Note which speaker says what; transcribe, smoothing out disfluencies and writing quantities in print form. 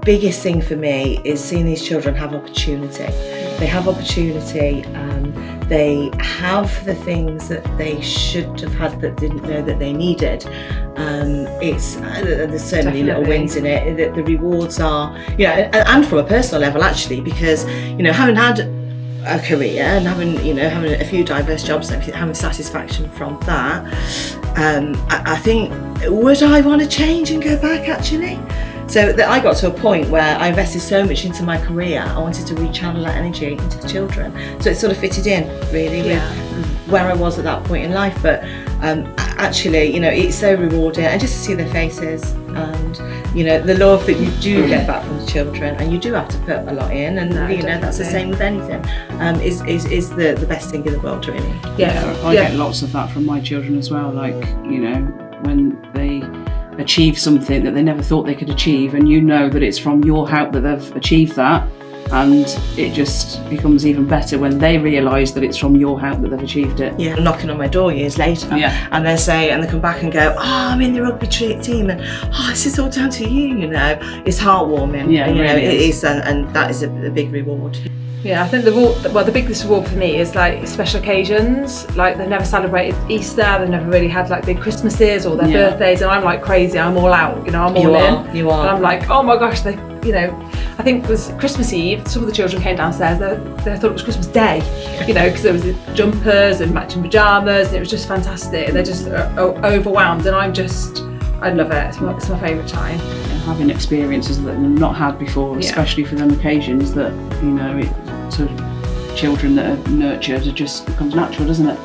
Speaker 1: biggest thing for me is seeing these children have opportunity. They have opportunity, they have the things that they should have had that didn't know that they needed. There's so many little wins in it. The rewards are, and from a personal level actually, because, having had a career and having a few diverse jobs and having satisfaction from that, I think, would I want to change and go back actually? So that I got to a point where I invested so much into my career, I wanted to rechannel that energy into the children. So it sort of fitted in really with where I was at that point in life. But actually, it's so rewarding, and just to see their faces and, the love that you do get back from the children, and you do have to put a lot in, and that's the same with anything, is the best thing in the world really.
Speaker 2: I get lots of that from my children as well, like, when they achieve something that they never thought they could achieve, and that it's from your help that they've achieved that, and it just becomes even better when they realise that it's from your help that they've achieved it.
Speaker 1: Knocking on my door years later, and they come back and go, I'm in the rugby team, and this is all down to you. It's heartwarming.
Speaker 2: Really
Speaker 1: it is, and that is a big reward.
Speaker 3: I think the biggest reward for me is like special occasions. Like, they've never celebrated Easter, they've never really had like big Christmases or their birthdays, and I'm like crazy, I'm all out, I'm all in.
Speaker 1: You are.
Speaker 3: And I'm like, oh my gosh, I think it was Christmas Eve, some of the children came downstairs, they thought it was Christmas Day, because there was the jumpers and matching pyjamas, and it was just fantastic, and they're just overwhelmed, and I love it, it's my favourite time.
Speaker 2: Having experiences that they've not had before, especially for them occasions that, sort of children that are nurtured, it just becomes natural, doesn't it?